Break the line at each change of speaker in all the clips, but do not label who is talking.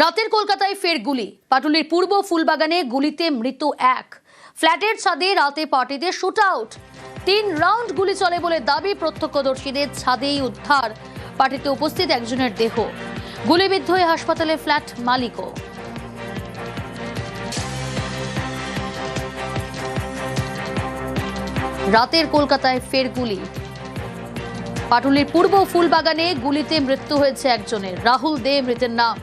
রাতের কলকাতায় ফের গুলি। পাটুলির পূর্ব ফুলবাগানে গুলিতে মৃত এক। ফ্ল্যাটের ছাদে রাতে পার্টিতে শুট আউট। 3 রাউন্ড গুলি চলে বলে দাবি প্রত্যক্ষদর্শীদের। ছাদেই উদ্ধার পার্টিতে উপস্থিত একজনের দেহ। গুলিবিদ্ধ হয়ে হাসপাতালে ফ্ল্যাট মালিকও। রাতের কলকাতায় ফের গুলি। পাটুলির পূর্ব ফুলবাগানে গুলিতে মৃত্যু হয়েছে একজনের। রাহুল দে মৃতের নাম।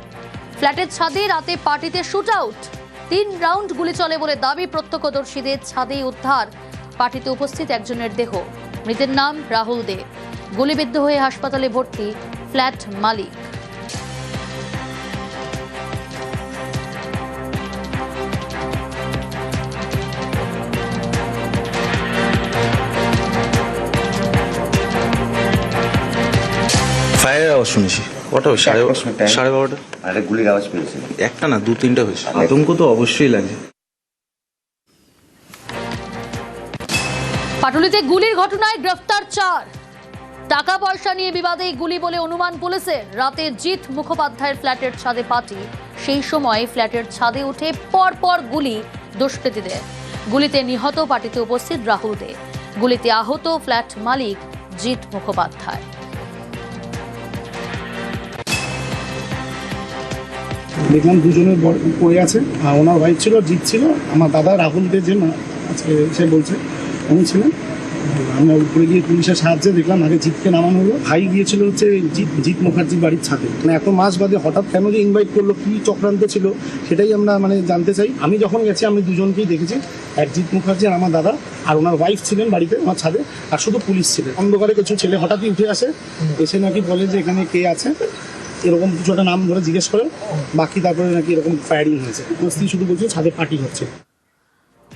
ফ্ল্যাটের ছাদে রাতে পার্টিতে শুট আউট। 3 রাউন্ড গুলি চলে বলে দাবি প্রত্যক্ষদর্শীদের। ছাদেই উদ্ধার পার্টিতে উপস্থিত একজনের দেহ। মৃতের নাম রাহুল দে। গুলিবিদ্ধ হয়ে হাসপাতালে ভর্তি ফ্ল্যাট মালিক।
ফায়ারের আওয়াজ শুনেছি। কটা হয়েছে? সাড়ে 12টা।
আরে গুলির আওয়াজ পেয়েছি।
একটা না 2-3টা হয়েছে। আতঙ্ক তো অবশ্যই লাগে।
পাটুলিতে গুলির ঘটনায় গ্রেফতার 4। টাকা পয়সা নিয়ে বিবাদে গুলি বলে অনুমান পুলিশের। রাতে জিৎ মুখোপাধ্যায়ের ফ্ল্যাটের ছাদে পার্টি। সেই সময় ফ্ল্যাটের ছাদে উঠে পরপর গুলি দুষ্কৃতীদের। গুলিতে নিহত পার্টিতে উপস্থিত রাহুল দে। গুলিতে আহত ফ্ল্যাট মালিক জিৎ মুখোপাধ্যায়।
দেখলাম দুজনের পড়ে আছে। ওনার ওয়াইফ ছিল, জিৎ ছিল। আমার দাদা রাহুল দে যে আজকে সে বলছে উনি ছিলেন। আমরা উপরে গিয়ে পুলিশের সাহায্যে দেখলাম আগে জিৎকে নামানো হলো। ভাই গিয়েছিল হচ্ছে জিৎ মুখার্জির বাড়ির ছাদে। মানে এত মাস বাদে হঠাৎ কেন যে ইনভাইট করলো, কি চক্রান্ত ছিল সেটাই আমরা জানতে চাই। আমি যখন গেছি আমি দুজনকেই দেখেছি, এক জিৎ মুখার্জি আর আমার দাদা, আর ওনার ওয়াইফ ছিলেন বাড়িতে আমার ছাদে, আর শুধু পুলিশ ছিলেন। অন্ধকারে কিছু ছেলে হঠাৎই উঠে আসে, এসে নাকি বলে যে এখানে কে আছে, এরকম কিছু একটা নাম ধরে জিজ্ঞেস করে। বাকি তারপরে নাকি এরকম ফায়ারিং হয়েছে। স্ত্রী শুধু বলছে ছাদে পার্টি হচ্ছে।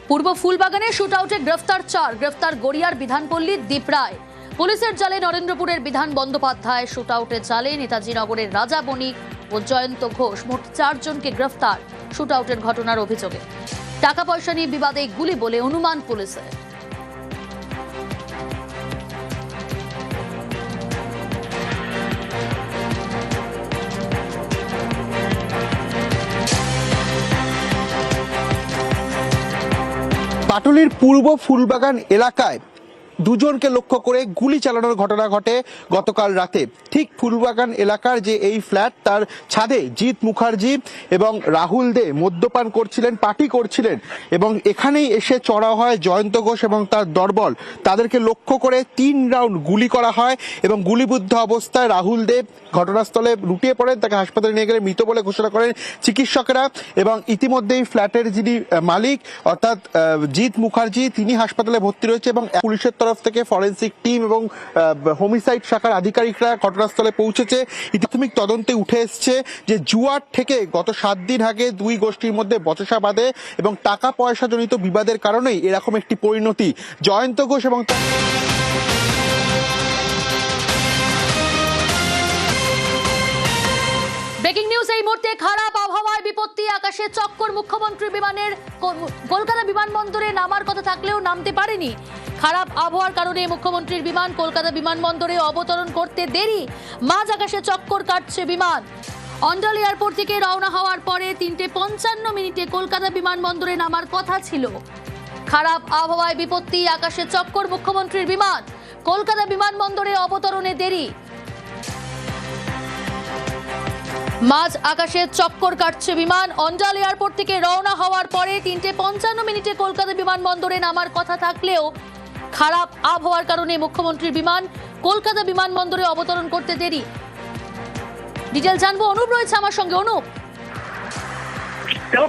পূর্ব ফুলবাগানে শুট আউটে গ্রেফতার 4। গ্রেফতার গড়িয়ার বিধানপল্লীর দীপ রায়। পুলিশের জালে নরেন্দ্রপুরের বিধান বন্দ্যোপাধ্যায়। শুট আউটের জালে নেতাজি নগরের রাজা বণিক ও জয়ন্ত ঘোষ। মোট 4 জনকে গ্রেফতার শুট আউটের ঘটনার অভিযোগে। টাকা পয়সা নিয়ে বিবাদে গুলি বলে অনুমান পুলিশের।
পাটুলির পূর্ব ফুলবাগান এলাকায় দুজনকে লক্ষ্য করে গুলি চালানোর ঘটনা ঘটে গতকাল রাতে। ঠিক ফুলবাগান এলাকার যে এই ফ্ল্যাট, তার ছাদে জিৎ মুখার্জি এবং রাহুল দে মদ্যপান করছিলেন, পার্টি করছিলেন, এবং এখানেই এসে চড়া হয় জয়ন্ত ঘোষ এবং তার দলবল। তাদেরকে লক্ষ্য করে 3 রাউন্ড গুলি করা হয় এবং গুলিবিদ্ধ অবস্থায় রাহুল দে ঘটনাস্থলে লুটিয়ে পড়েন। তাকে হাসপাতালে নিয়ে গেলে মৃত বলে ঘোষণা করেন চিকিৎসকেরা। এবং ইতিমধ্যেই ফ্ল্যাটের যিনি মালিক অর্থাৎ জিৎ মুখার্জি, তিনি হাসপাতালে ভর্তি রয়েছে এবং পুলিশের তরফ থেকে ফরেন্সিক টিম এবং হোমিসাইড শাখার আধিকারিকরা ঘটনাস্থলে পৌঁছেছে। প্রাথমিক তদন্তে উঠে এসছে যে জুয়ার থেকে গত 7 দিন আগে 2 গোষ্ঠীর মধ্যে বচসা বাঁধে এবং টাকা পয়সা জনিত বিবাদের কারণেই এরকম একটি পরিণতি। জয়ন্ত ঘোষ এবং
ব্রেকিং নিউজ এই মুহূর্তে। খারাপ আবহাওয়ায় বিপত্তি, আকাশে চক্কর। মুখ্যমন্ত্রী বিমানের কলকাতা বিমানবন্দরে নামার কথা থাকলেও নামতে পারেনি। খারাপ আবহাওয়ার কারণে মুখ্যমন্ত্রীর বিমান কলকাতা বিমানবন্দরে অবতরণ করতে দেরি। মাঝ আকাশে চক্কর কাটছে বিমান। অন্ডাল এয়ারপোর্ট থেকে রওনা হওয়ার পরে 3:55 কলকাতা বিমানবন্দরে নামার কথা ছিল। খারাপ আবহাওয়ায় বিপত্তি, আকাশে চক্কর। মুখ্যমন্ত্রীর বিমান কলকাতা বিমানবন্দরে অবতরণে দেরি। মাঝ আকাশে চক্কর কাটছে বিমান। অন্ডাল এয়ারপোর্ট থেকে রওনা হওয়ার পরে 3:55 কলকাতা বিমানবন্দরে নামার কথা থাকলেও খারাপ আবহাওয়ার কারণে মুখ্যমন্ত্রীর বিমান কলকাতা বিমানবন্দরে অবতরণ করতে দেরি। ডিটেল জানবো, অনুপ রয়েছে আমার সঙ্গে। অনুপ,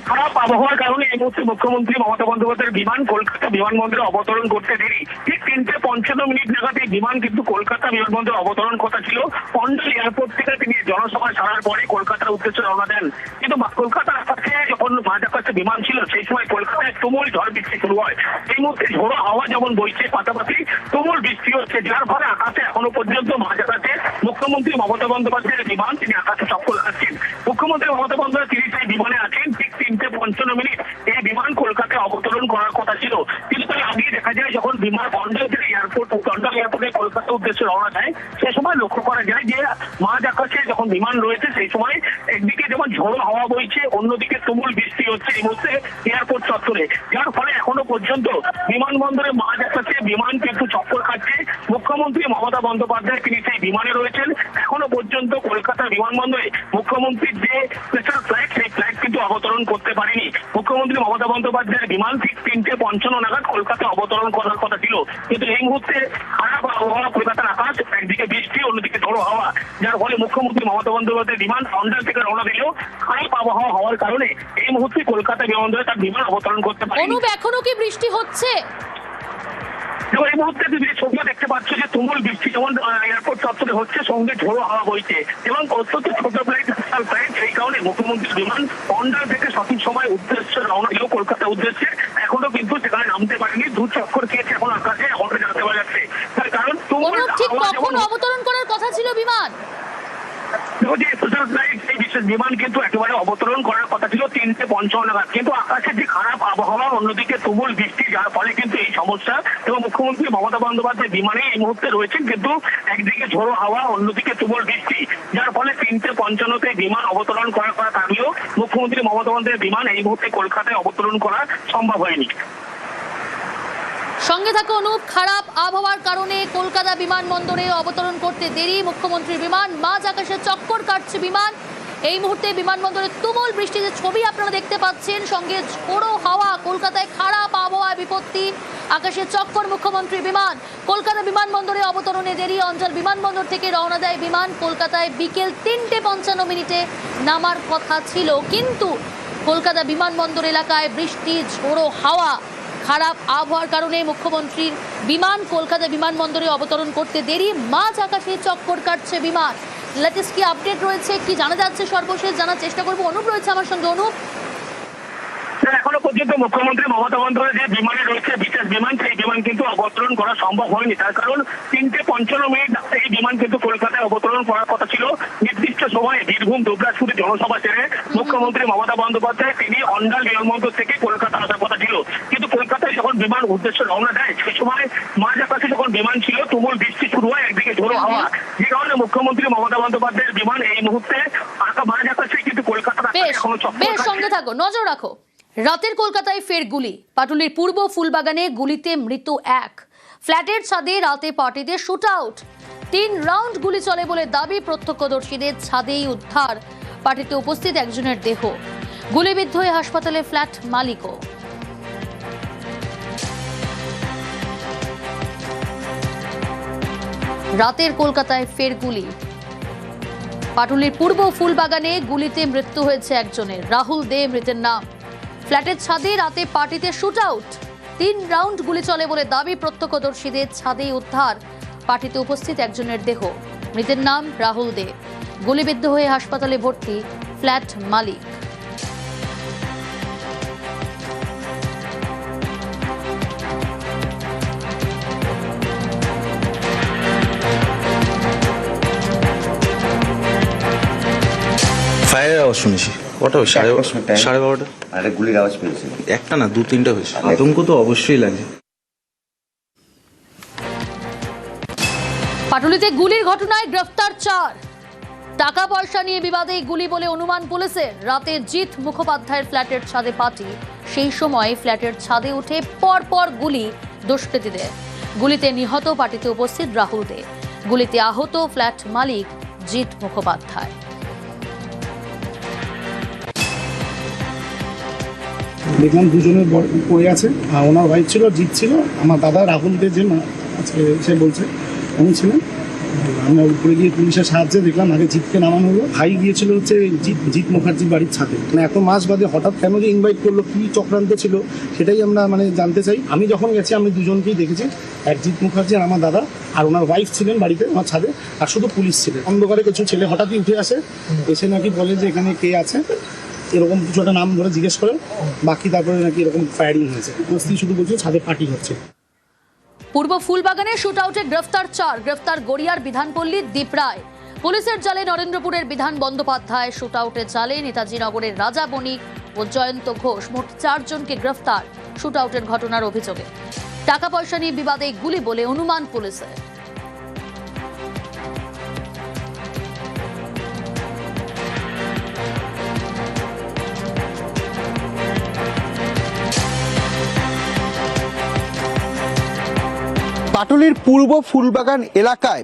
খারাপ আবহাওয়ার কারণে এই মুহূর্তে মুখ্যমন্ত্রী মমতা বন্দ্যোপাধ্যায়ের বিমান কলকাতা বিমানবন্দরে অবতরণ করতে দেরি। ঠিক 3:55 নাগাদ এই বিমান কিন্তু কলকাতা বিমানবন্দরে অবতরণ কথা ছিল। অন্ডাল এয়ারপোর্ট থেকে তিনি জনসভা ছাড়ার পরে কলকাতার উদ্দেশ্যে রওনা দেন। কিন্তু কলকাতার কাছে যখন মাঝ আকাশে বিমান ছিল, সেই সময় কলকাতায় তুমুল ঝড় বৃষ্টি শুরু হয়। এই মুহূর্তে ঝোড়ো হাওয়া যেমন বইছে, পাশাপাশি তুমুল বৃষ্টি হচ্ছে, যার ফলে আকাশে এখনো পর্যন্ত মাঝ আকাশে মুখ্যমন্ত্রী মমতা বন্দ্যোপাধ্যায়ের বিমান তিনি আকাশে চক্কর কাটছেন। মুখ্যমন্ত্রী মমতা বন্দ্যোপাধ্যায় তিনি সেই বিমানে আছেন। ঠিক 3:55 এই বিমান কলকাতায় অবতরণ করার কথা ছিল। কিন্তু তার আগে দেখা যায় যখন বিমান অন্ডাল এয়ারপোর্টে কলকাতার উদ্দেশ্যে রওনা দেয়, সে সময় লক্ষ্য করা যায় যে মাঝ আকাশে যখন বিমান রয়েছে সেই সময় একদিকে একদিকে যেমন ঝোড়ো হাওয়া বইছে, অন্যদিকে তুমুল বৃষ্টি হচ্ছে এই মুহূর্তে এয়ারপোর্ট চত্বরে, যার ফলে এখনো পর্যন্ত বিমানবন্দরে মাঝ আকাশে বিমান কিন্তু চক্কর খাচ্ছে। মুখ্যমন্ত্রী মমতা বন্দ্যোপাধ্যায় তিনি সেই বিমানে রয়েছেন। এখনো পর্যন্ত কলকাতা বিমানবন্দরে মুখ্যমন্ত্রীর যে স্পেশাল ফ্লাইট, সেই ফ্লাইট কিন্তু অবতরণ করতে পারেনি। মুখ্যমন্ত্রী মমতা বন্দ্যোপাধ্যায়ের বিমান ঠিক 3:55 নাগাদ কলকাতা অবতরণ করার কথা ছিল, কিন্তু এই মুহূর্তে খারাপ আবহাওয়া, কলকাতার আকাশ, একদিকে বৃষ্টি অন্যদিকে ঝোড়ো হাওয়া, যার ফলে মুখ্যমন্ত্রী মমতা বন্দ্যোপাধ্যায়ের বিমান অন্ডার থেকে রওনা দিলেও খারাপ আবহাওয়া হওয়ার কারণে এই মুহূর্তে কলকাতা বিমানবন্দরে তার বিমান অবতরণ করতে পারেনি।
অনুপ, এখনো কি বৃষ্টি হচ্ছে?
এবং এই মুহূর্তে তুমি ছবিও দেখতে পাচ্ছ যে তুমুল বৃষ্টি যেমন এয়ারপোর্ট চত্বরে হচ্ছে, সঙ্গে ঝোড়ো হাওয়া বইছে এবং অত্যন্ত ছোট ফ্লাইট, সেই কারণে মুখ্যমন্ত্রীর বিমান অন্ডার থেকে সঠিক সময় উদ্দেশ্যে রওনা দিল কলকাতা উদ্দেশ্যে। এখনো কিন্তু সেখানে নামতে পারেনি, দু চক্কর খেয়েছে এখন আকাশে, এখনো জানতে পারা যাচ্ছে। তার কারণ তুমুল
অনুপ, ঠিক
হাওয়া
কখন
যেমন
অবতরণ করার কথা ছিল বিমান?
এই বিশেষ বিমান কিন্তু একেবারে অবতরণ করার কথা ছিল 3:55 নাগাদ, কিন্তু আকাশের যে খারাপ আবহাওয়া, অন্যদিকে তুমুল বৃষ্টি, যার ফলে কিন্তু এই সমস্যা। এবং মুখ্যমন্ত্রী মমতা বন্দ্যোপাধ্যায় বিমানে এই মুহূর্তে রয়েছেন, কিন্তু একদিকে ঝোড়ো হাওয়া, অন্যদিকে তুমুল বৃষ্টি, যার ফলে 3:55-তে বিমান অবতরণ করার কথা থাকলেও মুখ্যমন্ত্রী মমতা বন্দ্যোপাধ্যায়ের বিমান এই মুহূর্তে কলকাতায় অবতরণ করা সম্ভব হয়নি।
সঙ্গে থাকা অনুপ, খারাপ আবহাওয়ার কারণে কলকাতা বিমানবন্দরে অবতরণ করতে দেরি মুখ্যমন্ত্রীর বিমান, মাঝ আকাশে চক্কর কাটছে বিমান। এই মুহূর্তে বিমানবন্দরে তুমুল বৃষ্টি, যে ছবি আপনারা দেখতে পাচ্ছেন, সঙ্গে ঝোড়ো হাওয়া, কলকাতায় খারাপ আবহাওয়া বিপত্তি, আকাশে চক্কর মুখ্যমন্ত্রীর বিমান। কলকাতা বিমানবন্দরে অবতরণে দেরি, অঞ্চল বিমানবন্দর থেকে রওনা দেয় বিমান। কলকাতায় বিকেল 3:55 নামার কথা ছিল, কিন্তু কলকাতা বিমানবন্দর এলাকায় বৃষ্টি, ঝোড়ো হাওয়া, খারাপ আবহাওয়ার কারণে মুখ্যমন্ত্রীর বিমান কলকাতা বিমানবন্দরে অবতরণ করতে দেরি, মাঝ আকাশে চক্কর কাটছে বিমান। লেটেস্ট কি আপডেট রয়েছে, কি জানা যাচ্ছে, সর্বশেষ জানার চেষ্টা করবো। অনুপ রয়েছে আমার সঙ্গে। অনুপ,
এখনো পর্যন্ত মুখ্যমন্ত্রী মমতা বন্দ্যোপাধ্যায় যে বিমানে রয়েছে বিশেষ বিমান, সেই বিমান কিন্তু অবতরণ করা সম্ভব হয়নি। তার কারণ 3:55 এই বিমান কিন্তু কলকাতায় অবতরণ করার কথা ছিল নির্দিষ্ট সময়ে। বীরভূম দুবরাজপুরে জনসভা ছেড়ে মুখ্যমন্ত্রী মমতা বন্দ্যোপাধ্যায় তিনি অন্ডাল বিমানবন্দর থেকে কলকাতা আসার কথা ছিল, কিন্তু কলকাতায় যখন বিমান উদ্দেশ্যে রওনা দেয় সেই সময় মাঝ আকাশে যখন বিমান ছিল, তুমুল বৃষ্টি শুরু হয়, একদিকে ঝোড়ো হাওয়া, যে কারণে মুখ্যমন্ত্রী মমতা বন্দ্যোপাধ্যায়ের বিমান এই মুহূর্তে মাঝ আকাশে কিন্তু কলকাতার আকাশে এখনো চক্কর
বেশ,
খাচ্ছে।
সঙ্গে থাকো, নজর রাখো। রাতের কলকাতায় ফের গুলি, পাটুলির পূর্ব ফুলবাগানে গুলিতে মৃত এক। ফ্ল্যাটের ছাদে রাতে পার্টিতে শুট আউট, 3 রাউন্ড গুলি চলে বলে দাবি প্রত্যক্ষদর্শীদের। ছাদেই উদ্ধার পার্টিতে উপস্থিত একজনের দেহ, গুলিবিদ্ধ হয়ে হাসপাতালে ফ্ল্যাট মালিকও। রাতের কলকাতায় ফের গুলি, পাটুলির পূর্ব ফুলবাগানে গুলিতে মৃত্যু হয়েছে একজনের, রাহুল দে মৃতের নাম। ফ্ল্যাটের ছাদে রাতে পার্টিতে শুট আউট, 3 রাউন্ড গুলি চলে বলে দাবি প্রত্যক্ষদর্শীদের। ছাদেই উদ্ধার পার্টিতে উপস্থিত একজনের দেহ, মৃতের নাম রাহুল দে, গুলিবিদ্ধ হয়ে হাসপাতালে ভর্তি ফ্ল্যাট মালিক।
ফায়ারের আওয়াজ শুনেছি। কটা ওই 12:30?
আরে গুলির আওয়াজ পেয়েছি।
একটা না, 2-3টা হয়েছে। আতঙ্ক তো অবশ্যই লাগছে।
পাটুলিতে গুলির ঘটনায় গ্রেফতার 4। টাকা পয়সা নিয়ে বিবাদে গুলি বলে অনুমান পুলিশের। রাতে জিৎ মুখোপাধ্যায়ের ফ্ল্যাটের ছাদে পার্টি, সেই সময় ফ্ল্যাটের ছাদে উঠে পরপর গুলি দুষ্কৃতীদের। গুলিতে নিহত পার্টিতে উপস্থিত রাহুল দে, গুলিতে আহত ফ্ল্যাট মালিক জিৎ মুখোপাধ্যায়।
দেখলাম দুজনে পড়ে আছে, আর ওনার ওয়াইফ ছিল, জিৎ ছিল, আমার দাদা রাহুল দে যে আছে সে বলছে উনি ছিলেন। আমরা উপরে গিয়ে পুলিশের সাহায্যে দেখলাম আগে জিৎকে নামানো হলো। ভাই গিয়েছিল হচ্ছে জিৎ মুখার্জির বাড়ির ছাদে। মানে এত মাস বাদে হঠাৎ কেন যে ইনভাইট করলো, কি চক্রান্ত ছিল সেটাই আমরা জানতে চাই। আমি যখন গেছি আমি দুজনকেই দেখেছি, এক জিৎ মুখার্জি আর আমার দাদা, আর ওনার ওয়াইফ ছিলেন বাড়িতে আমার ছাদে, আর শুধু পুলিশ ছিলেন। অন্ধকারে কিছু ছেলে হঠাৎই উঠে আসে, এসে নাকি বলে যে এখানে কে আছে, এরকম কিছু একটা নাম ধরে জিজ্ঞেস করে, বাকি তারপরে নাকি এরকম ফায়ারিং হয়েছে। স্ত্রী শুধু বলছে ছাদে পার্টি হচ্ছে।
পূর্ব ফুলবাগানে শুট আউটে গ্রেফতার 4। গ্রেফতার গড়িয়ার বিধানপল্লীর দীপ রায়। পুলিশের জালে নরেন্দ্রপুরের বিধান বন্দ্যোপাধ্যায়, শুট আউটে জালে নেতাজি নগরের রাজা বণিক ও জয়ন্ত ঘোষ। মোট 4 জনকে গ্রেফতার শুট আউটের ঘটনার অভিযোগে। টাকা পয়সা নিয়ে বিবাদে গুলি বলে অনুমান পুলিশের।
পাটুলির পূর্ব ফুলবাগান এলাকায়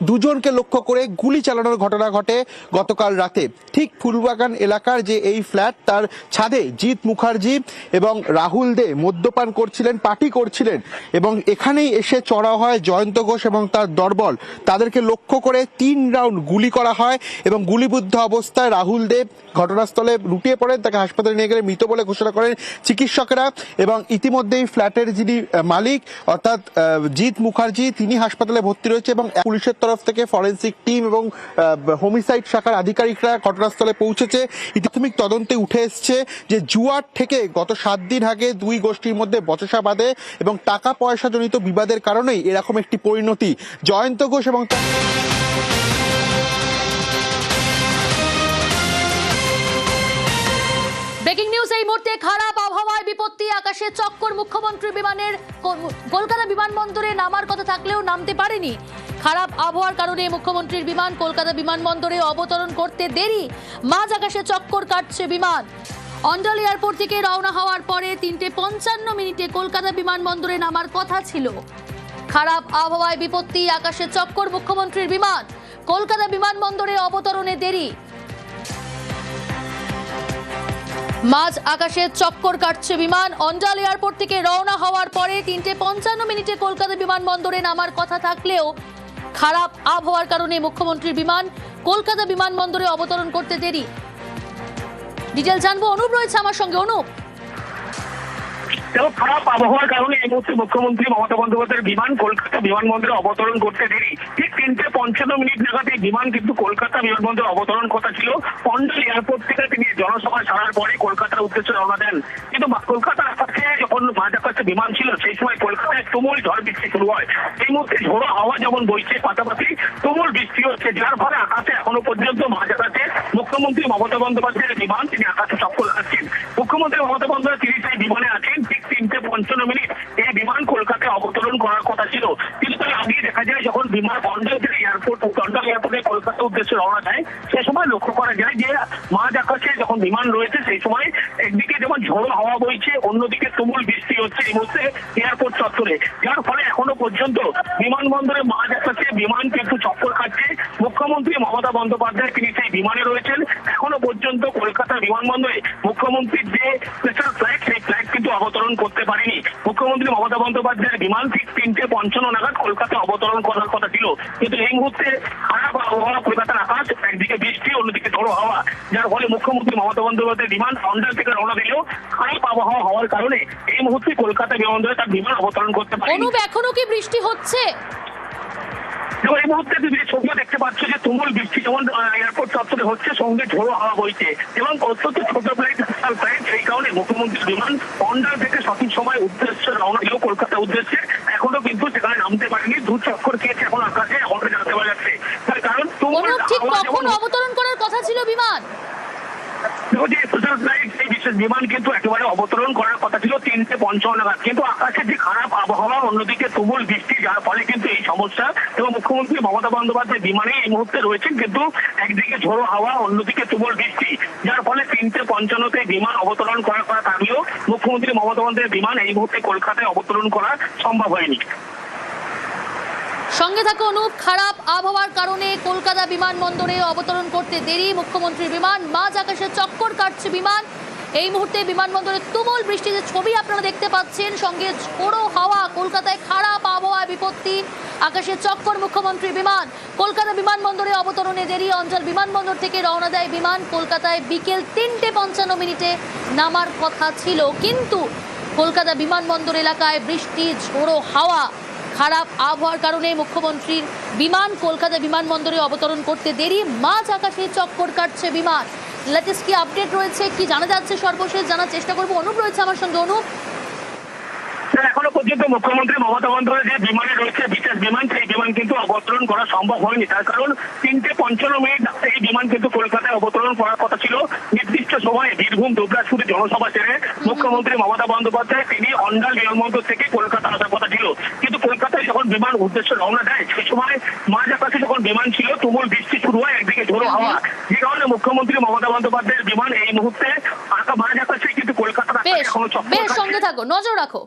দুজনকে লক্ষ্য করে গুলি চালানোর ঘটনা ঘটে গতকাল রাতে। ঠিক ফুলবাগান এলাকার যে এই ফ্ল্যাট, তার ছাদে জিৎ মুখার্জি এবং রাহুল দে মদ্যপান করছিলেন, পার্টি করছিলেন, এবং এখানেই এসে চড়া হয় জয়ন্ত ঘোষ এবং তার দলবল। তাদেরকে লক্ষ্য করে 3 রাউন্ড গুলি করা হয় এবং গুলিবিদ্ধ অবস্থায় রাহুল দে ঘটনাস্থলে লুটিয়ে পড়েন। তাকে হাসপাতালে নিয়ে গেলে মৃত বলে ঘোষণা করেন চিকিৎসকেরা। এবং ইতিমধ্যেই ফ্ল্যাটের যিনি মালিক অর্থাৎ জিৎ মুখার্জি, তিনি হাসপাতালে ভর্তি রয়েছে এবং পুলিশের তরফ থেকে ফরেন্সিক টিম এবং হোমিসাইড শাখার আধিকারিকরা ঘটনাস্থলে পৌঁছেছে। প্রাথমিক তদন্তে উঠে এসছে যে জুয়ার থেকে গত 7 দিন আগে দুই গোষ্ঠীর মধ্যে বচসা বাঁধে এবং টাকা পয়সা জনিত বিবাদের কারণেই এরকম একটি পরিণতি। জয়ন্ত ঘোষ এবং
ব্রেকিং নিউজ এই মুহূর্তে। খারাপ আবহাওয়ায় বিপত্তি, আকাশে চক্কর। মুখ্যমন্ত্রী বিমানের কলকাতা বিমানবন্দরে নামার কথা থাকলেও নামতে পারেনি। খারাপ আবহাওয়ার কারণে মুখ্যমন্ত্রীর বিমান কলকাতা বিমানবন্দরে অবতরণ করতে দেরি। মাঝ আকাশে চক্কর কাটছে বিমান। অন্ডাল এয়ারপোর্ট থেকে রওনা হওয়ার পরে 3:55 কলকাতা বিমানবন্দরে নামার কথা ছিল। খারাপ আবহাওয়ায় বিপত্তি, আকাশে চক্কর। মুখ্যমন্ত্রীর বিমান কলকাতা বিমানবন্দরে অবতরণে দেরি। মাঝ আকাশে চক্কর কাটছে বিমান। অন্ডাল এয়ারপোর্ট থেকে রওনা হওয়ার পরে 3:55 কলকাতা বিমানবন্দরে নামার কথা থাকলেও খারাপ আবহাওয়ার কারণে মুখ্যমন্ত্রীর বিমান কলকাতা বিমানবন্দরে অবতরণ করতে দেরি। ডিটেল জানবো, অনুপ রয়েছে আমার সঙ্গে। অনুপ,
খারাপ আবহাওয়ার কারণে এই মুহূর্তে মুখ্যমন্ত্রী মমতা বন্দ্যোপাধ্যায়ের বিমান কলকাতা বিমানবন্দরে অবতরণ করতে দেরি। ঠিক 3:55 নাগাদ এই বিমান কিন্তু কলকাতা বিমানবন্দরে অবতরণ কথা ছিল। অন্ডাল এয়ারপোর্ট থেকে তিনি জনসভা ছাড়ার পরে কলকাতার উদ্দেশ্যে রওনা দেন। কিন্তু কলকাতার আকাশে যখন মাঝ আকাশে বিমান ছিল, সেই সময় কলকাতায় তুমুল ঝড় বৃষ্টি শুরু হয়। এই মুহূর্তে ঝোড়ো হাওয়া যেমন বইছে, পাশাপাশি তুমুল বৃষ্টি হচ্ছে, যার ফলে আকাশে এখনো পর্যন্ত মাঝ আকাশে মুখ্যমন্ত্রী মমতা বন্দ্যোপাধ্যায়ের বিমান তিনি আকাশে চক্কর কাটছেন। মুখ্যমন্ত্রী মমতা বন্দ্যোপাধ্যায় তিনি সেই বিমানে আছেন। ঠিক 3:55 এই বিমান কলকাতায় অবতরণ করার কথা ছিল। কিন্তু তার আগে দেখা যায় যখন বিমান অন্ডাল এয়ারপোর্টে কলকাতা উদ্দেশ্যে রওনা দেয়, সে সময় লক্ষ্য করা যায় যে মাঝ আকাশে যখন বিমান রয়েছে, সেই সময় একদিকে যেমন ঝোড়ো হাওয়া বইছে, অন্যদিকে তুমুল বৃষ্টি হচ্ছে এই মুহূর্তে এয়ারপোর্ট চত্বরে, যার ফলে এখনো পর্যন্ত বিমানবন্দরে মাঝ আকাশে বিমান কিন্তু চক্কর খাচ্ছে। মুখ্যমন্ত্রী মমতা বন্দ্যোপাধ্যায় তিনি সেই বিমানে রয়েছেন। এখনো পর্যন্ত কলকাতা বিমানবন্দরে মুখ্যমন্ত্রীর যে স্পেশাল ফ্লাইট, সেই ফ্লাইট কিন্তু অবতরণ করতে পারেনি। মুখ্যমন্ত্রী মমতা বন্দ্যোপাধ্যায়ের বিমান ঠিক 3:55 নাগাদ কলকাতায় অবতরণ করার কথা ছিল। কিন্তু এই মুহূর্তে খারাপ আবহাওয়া, কলকাতার আকাশ, একদিকে বৃষ্টি, অন্যদিকে ঝোড়ো হাওয়া, যার ফলে মুখ্যমন্ত্রী মমতা বন্দ্যোপাধ্যায়ের বিমান অন্ডাল থেকে রওনা দিলেও খারাপ আবহাওয়া হওয়ার কারণে এই মুহূর্তে কলকাতা বিমানবন্দরে তার বিমান অবতরণ করতে পারেনি।
অনুপ, এখনো কি বৃষ্টি হচ্ছে?
এই মুহূর্তে তুমি ছবিও দেখতে পাচ্ছ যে তুমুল বৃষ্টি যেমন এয়ারপোর্ট চত্বরে হচ্ছে, সঙ্গে ঝোড়ো হাওয়া বইছে এবং অত্যন্ত ছোট ফ্লাইট, স্পেশাল ফ্লাইট, সেই কারণে মুখ্যমন্ত্রীর বিমান অন্ডাল থেকে সঠিক সময় উদ্দেশ্যে রওনা দিল কলকাতা উদ্দেশ্যে। এখনো কিন্তু সেখানে নামতে পারেনি, দু চক্কর খেয়েছে এখন আকাশে, এখনো জানতে পারা যাচ্ছে। তার কারণ
অনুপ, ঠিক কখন অবতরণ করার কথা ছিল বিমান?
এই বিশেষ বিমান কিন্তু একেবারে অবতরণ করার কথা ছিল 3:55 নাগাদ। কিন্তু আকাশের যে খারাপ আবহাওয়া, অন্যদিকে তুমুল বৃষ্টি, যার ফলে কিন্তু এই সমস্যা। এবং মুখ্যমন্ত্রী মমতা বন্দ্যোপাধ্যায় বিমানে এই মুহূর্তে রয়েছেন, কিন্তু একদিকে ঝোড়ো হাওয়া, অন্যদিকে তুমুল বৃষ্টি, যার ফলে 3:55 বিমান অবতরণ করার কথা থাকলেও মুখ্যমন্ত্রী মমতা বন্দ্যোপাধ্যায়ের বিমান এই মুহূর্তে কলকাতায় অবতরণ করা সম্ভব হয়নি।
সঙ্গে থাকো অনুপ। খারাপ আবহাওয়ার কারণে কলকাতা বিমানবন্দরে অবতরণ করতে দেরি। মুখ্যমন্ত্রীর বিমান মাঝ আকাশে চক্কর কাটছে বিমান। এই মুহূর্তে বিমানবন্দরে তুমুল বৃষ্টির যে ছবি আপনারা দেখতে পাচ্ছেন, সঙ্গে ঝোড়ো হাওয়া, কলকাতায় খারাপ আবহাওয়া বিপত্তি, আকাশে চক্কর। মুখ্যমন্ত্রীর বিমান কলকাতা বিমানবন্দরে অবতরণে দেরি। অঞ্চল বিমানবন্দর থেকে রওনা দেয় বিমান। কলকাতায় বিকেল 3:55 নামার কথা ছিল, কিন্তু কলকাতা বিমানবন্দর এলাকায় বৃষ্টি, ঝোড়ো হাওয়া, খারাপ আবহাওয়ার কারণে মুখ্যমন্ত্রীর বিমান কলকাতা বিমানবন্দরে অবতরণ করতে দেরি। মাঝ আকাশে চক্কর কাটছে বিমান। লেটেস্ট কি আপডেট রয়েছে, কি জানা যাচ্ছে, সর্বশেষ জানার চেষ্টা করবো। অনুপ রয়েছে আমার সঙ্গে। অনুপ,
এখনো পর্যন্ত মুখ্যমন্ত্রী মমতা বন্দ্যোপাধ্যায় যে বিমানে রয়েছে, বিশেষ বিমান, সেই বিমান কিন্তু অবতরণ করা সম্ভব হয়নি। তার কারণ 3:55 এই বিমান কিন্তু কলকাতায় অবতরণ করার কথা ছিল। নির্দিষ্ট সময়ে বীরভূম, দুবরাজপুরে জনসভা সেরে মুখ্যমন্ত্রী মমতা বন্দ্যোপাধ্যায় তিনি অন্ডাল বিমানবন্দর থেকে কলকাতা আসার কথা ছিল। কিন্তু কলকাতায় যখন বিমান উদ্দেশ্যে রওনা দেয়, সেই সময় মাঝ আকাশে যখন বিমান ছিল, তুমুল বৃষ্টি শুরু হয়, একদিকে ঝোড়ো হাওয়া, যে কারণে মুখ্যমন্ত্রী মমতা বন্দ্যোপাধ্যায়ের বিমান এই মুহূর্তে মাঝ আকাশে কিন্তু কলকাতার
বেশ, সঙ্গে থাকো, নজর রাখো।